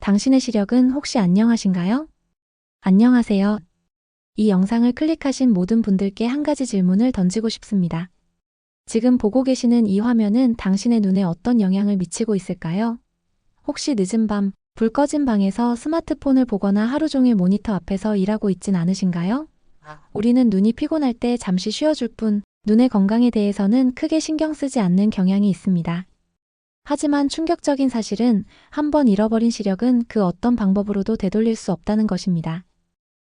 당신의 시력은 혹시 안녕하신가요? 안녕하세요. 이 영상을 클릭하신 모든 분들께 한 가지 질문을 던지고 싶습니다. 지금 보고 계시는 이 화면은 당신의 눈에 어떤 영향을 미치고 있을까요? 혹시 늦은 밤, 불 꺼진 방에서 스마트폰을 보거나 하루 종일 모니터 앞에서 일하고 있진 않으신가요? 우리는 눈이 피곤할 때 잠시 쉬어줄 뿐, 눈의 건강에 대해서는 크게 신경 쓰지 않는 경향이 있습니다. 하지만 충격적인 사실은 한 번 잃어버린 시력은 그 어떤 방법으로도 되돌릴 수 없다는 것입니다.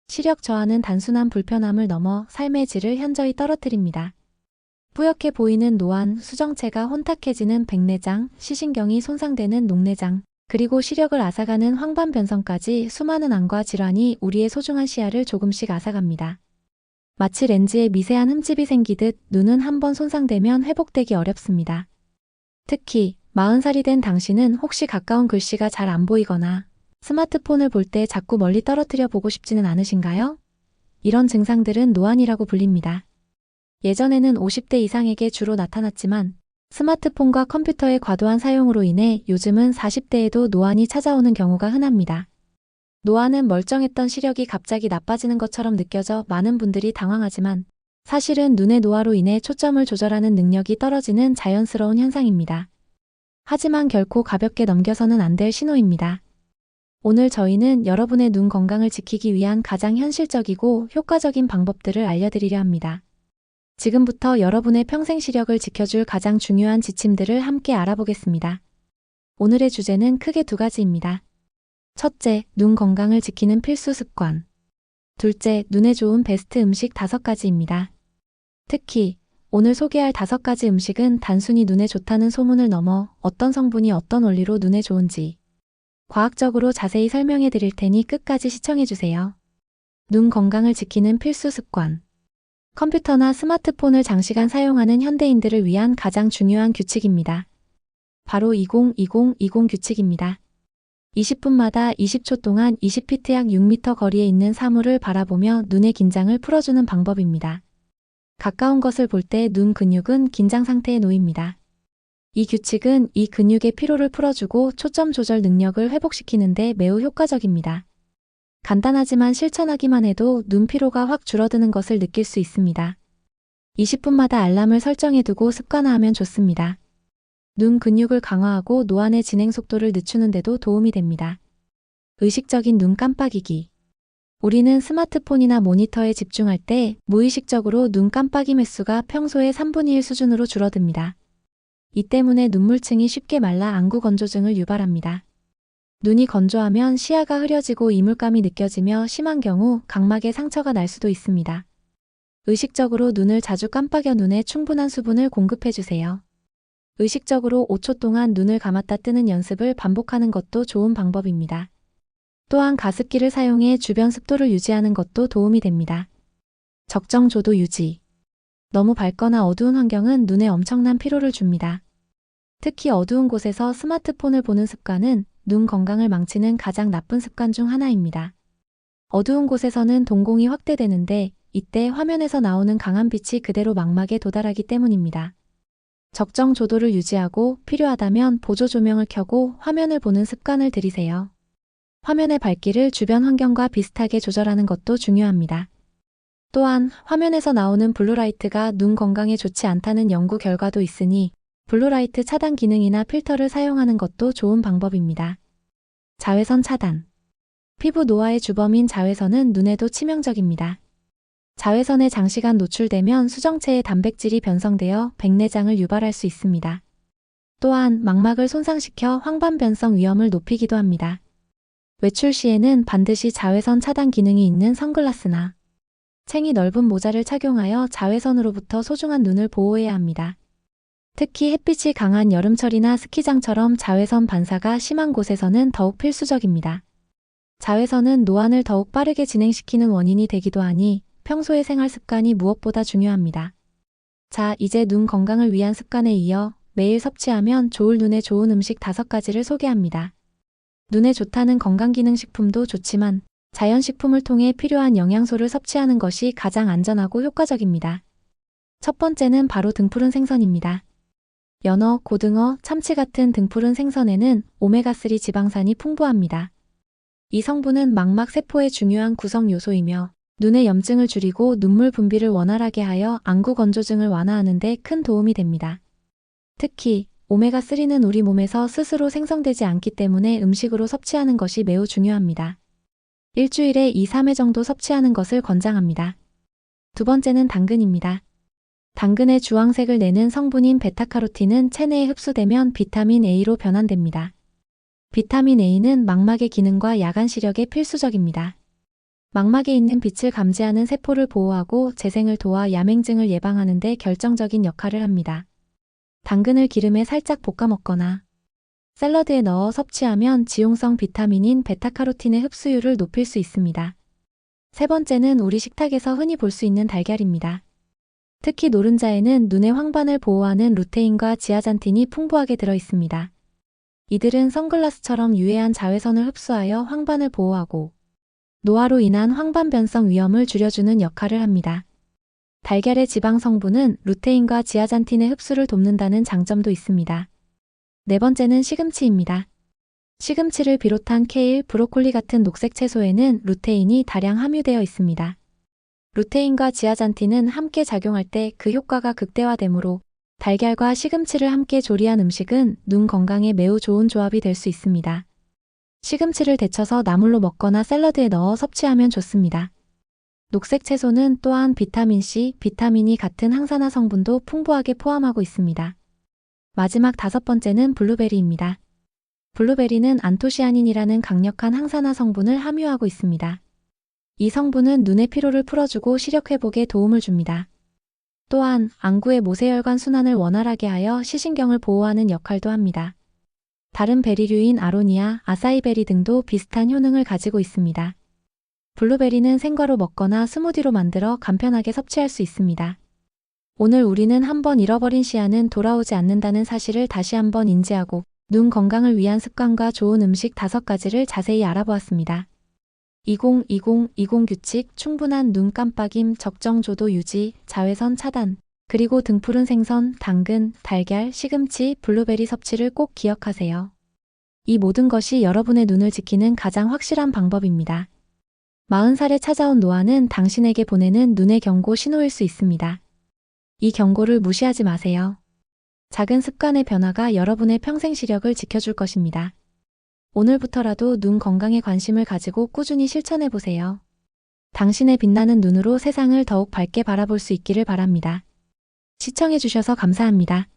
시력 저하는 단순한 불편함을 넘어 삶의 질을 현저히 떨어뜨립니다. 뿌옇게 보이는 노안, 수정체가 혼탁해지는 백내장, 시신경이 손상되는 녹내장, 그리고 시력을 앗아가는 황반변성까지 수많은 암과 질환이 우리의 소중한 시야를 조금씩 앗아갑니다. 마치 렌즈에 미세한 흠집이 생기듯 눈은 한 번 손상되면 회복되기 어렵습니다. 특히 40살이 된 당신은 혹시 가까운 글씨가 잘 안 보이거나 스마트폰을 볼 때 자꾸 멀리 떨어뜨려 보고 싶지는 않으신가요? 이런 증상들은 노안이라고 불립니다. 예전에는 50대 이상에게 주로 나타났지만 스마트폰과 컴퓨터의 과도한 사용으로 인해 요즘은 40대에도 노안이 찾아오는 경우가 흔합니다. 노안은 멀쩡했던 시력이 갑자기 나빠지는 것처럼 느껴져 많은 분들이 당황하지만 사실은 눈의 노화로 인해 초점을 조절하는 능력이 떨어지는 자연스러운 현상입니다. 하지만 결코 가볍게 넘겨서는 안 될 신호입니다. 오늘 저희는 여러분의 눈 건강을 지키기 위한 가장 현실적이고 효과적인 방법들을 알려드리려 합니다. 지금부터 여러분의 평생 시력을 지켜줄 가장 중요한 지침들을 함께 알아보겠습니다. 오늘의 주제는 크게 두 가지입니다. 첫째, 눈 건강을 지키는 필수 습관. 둘째, 눈에 좋은 베스트 음식 5가지입니다. 특히 오늘 소개할 5가지 음식은 단순히 눈에 좋다는 소문을 넘어 어떤 성분이 어떤 원리로 눈에 좋은지 과학적으로 자세히 설명해 드릴 테니 끝까지 시청해 주세요. 눈 건강을 지키는 필수 습관. 컴퓨터나 스마트폰을 장시간 사용하는 현대인들을 위한 가장 중요한 규칙입니다. 바로 20-20-20 규칙입니다. 20분마다 20초 동안 20피트 약 6m 거리에 있는 사물을 바라보며 눈의 긴장을 풀어주는 방법입니다. 가까운 것을 볼 때 눈 근육은 긴장 상태에 놓입니다. 이 규칙은 이 근육의 피로를 풀어주고 초점 조절 능력을 회복시키는 데 매우 효과적입니다. 간단하지만 실천하기만 해도 눈 피로가 확 줄어드는 것을 느낄 수 있습니다. 20분마다 알람을 설정해두고 습관화하면 좋습니다. 눈 근육을 강화하고 노안의 진행 속도를 늦추는 데도 도움이 됩니다. 의식적인 눈 깜빡이기. 우리는 스마트폰이나 모니터에 집중할 때 무의식적으로 눈 깜빡임 횟수가 평소의 3분의 1 수준으로 줄어듭니다. 이 때문에 눈물층이 쉽게 말라 안구 건조증을 유발합니다. 눈이 건조하면 시야가 흐려지고 이물감이 느껴지며 심한 경우 각막에 상처가 날 수도 있습니다. 의식적으로 눈을 자주 깜빡여 눈에 충분한 수분을 공급해주세요. 의식적으로 5초 동안 눈을 감았다 뜨는 연습을 반복하는 것도 좋은 방법입니다. 또한 가습기를 사용해 주변 습도를 유지하는 것도 도움이 됩니다. 적정 조도 유지. 너무 밝거나 어두운 환경은 눈에 엄청난 피로를 줍니다. 특히 어두운 곳에서 스마트폰을 보는 습관은 눈 건강을 망치는 가장 나쁜 습관 중 하나입니다. 어두운 곳에서는 동공이 확대되는데 이때 화면에서 나오는 강한 빛이 그대로 망막에 도달하기 때문입니다. 적정 조도를 유지하고 필요하다면 보조 조명을 켜고 화면을 보는 습관을 들이세요. 화면의 밝기를 주변 환경과 비슷하게 조절하는 것도 중요합니다. 또한 화면에서 나오는 블루라이트가 눈 건강에 좋지 않다는 연구 결과도 있으니 블루라이트 차단 기능이나 필터를 사용하는 것도 좋은 방법입니다. 자외선 차단. 피부 노화의 주범인 자외선은 눈에도 치명적입니다. 자외선에 장시간 노출되면 수정체의 단백질이 변성되어 백내장을 유발할 수 있습니다. 또한 망막을 손상시켜 황반변성 위험을 높이기도 합니다. 외출 시에는 반드시 자외선 차단 기능이 있는 선글라스나 챙이 넓은 모자를 착용하여 자외선으로부터 소중한 눈을 보호해야 합니다. 특히 햇빛이 강한 여름철이나 스키장처럼 자외선 반사가 심한 곳에서는 더욱 필수적입니다. 자외선은 노안을 더욱 빠르게 진행시키는 원인이 되기도 하니 평소의 생활 습관이 무엇보다 중요합니다. 자, 이제 눈 건강을 위한 습관에 이어 매일 섭취하면 좋을 눈에 좋은 음식 5가지를 소개합니다. 눈에 좋다는 건강기능식품도 좋지만 자연식품을 통해 필요한 영양소를 섭취하는 것이 가장 안전하고 효과적입니다. 첫 번째는 바로 등푸른 생선입니다. 연어, 고등어, 참치 같은 등푸른 생선에는 오메가3 지방산이 풍부합니다. 이 성분은 망막 세포의 중요한 구성 요소이며 눈의 염증을 줄이고 눈물 분비를 원활하게 하여 안구 건조증을 완화하는 데 큰 도움이 됩니다. 특히 오메가3는 우리 몸에서 스스로 생성되지 않기 때문에 음식으로 섭취하는 것이 매우 중요합니다. 일주일에 2~3회 정도 섭취하는 것을 권장합니다. 두 번째는 당근입니다. 당근의 주황색을 내는 성분인 베타카로틴은 체내에 흡수되면 비타민 A로 변환됩니다. 비타민 A는 망막의 기능과 야간 시력에 필수적입니다. 망막에 있는 빛을 감지하는 세포를 보호하고 재생을 도와 야맹증을 예방하는 데 결정적인 역할을 합니다. 당근을 기름에 살짝 볶아 먹거나 샐러드에 넣어 섭취하면 지용성 비타민인 베타카로틴의 흡수율을 높일 수 있습니다. 세 번째는 우리 식탁에서 흔히 볼 수 있는 달걀입니다. 특히 노른자에는 눈의 황반을 보호하는 루테인과 지아잔틴이 풍부하게 들어 있습니다. 이들은 선글라스처럼 유해한 자외선을 흡수하여 황반을 보호하고 노화로 인한 황반 변성 위험을 줄여주는 역할을 합니다. 달걀의 지방 성분은 루테인과 지아잔틴의 흡수를 돕는다는 장점도 있습니다. 네 번째는 시금치입니다. 시금치를 비롯한 케일, 브로콜리 같은 녹색 채소에는 루테인이 다량 함유되어 있습니다. 루테인과 지아잔틴은 함께 작용할 때 그 효과가 극대화되므로 달걀과 시금치를 함께 조리한 음식은 눈 건강에 매우 좋은 조합이 될 수 있습니다. 시금치를 데쳐서 나물로 먹거나 샐러드에 넣어 섭취하면 좋습니다. 녹색 채소는 또한 비타민C, 비타민 E 같은 항산화 성분도 풍부하게 포함하고 있습니다. 마지막 다섯 번째는 블루베리입니다. 블루베리는 안토시아닌이라는 강력한 항산화 성분을 함유하고 있습니다. 이 성분은 눈의 피로를 풀어주고 시력 회복에 도움을 줍니다. 또한 안구의 모세혈관 순환을 원활하게 하여 시신경을 보호하는 역할도 합니다. 다른 베리류인 아로니아, 아사이베리 등도 비슷한 효능을 가지고 있습니다. 블루베리는 생과로 먹거나 스무디로 만들어 간편하게 섭취할 수 있습니다. 오늘 우리는 한번 잃어버린 시야는 돌아오지 않는다는 사실을 다시 한번 인지하고 눈 건강을 위한 습관과 좋은 음식 5가지를 자세히 알아보았습니다. 20-20-20 규칙, 충분한 눈 깜빡임, 적정 조도 유지, 자외선 차단, 그리고 등푸른 생선, 당근, 달걀, 시금치, 블루베리 섭취를 꼭 기억하세요. 이 모든 것이 여러분의 눈을 지키는 가장 확실한 방법입니다. 40살에 찾아온 노화는 당신에게 보내는 눈의 경고 신호일 수 있습니다. 이 경고를 무시하지 마세요. 작은 습관의 변화가 여러분의 평생 시력을 지켜줄 것입니다. 오늘부터라도 눈 건강에 관심을 가지고 꾸준히 실천해보세요. 당신의 빛나는 눈으로 세상을 더욱 밝게 바라볼 수 있기를 바랍니다. 시청해주셔서 감사합니다.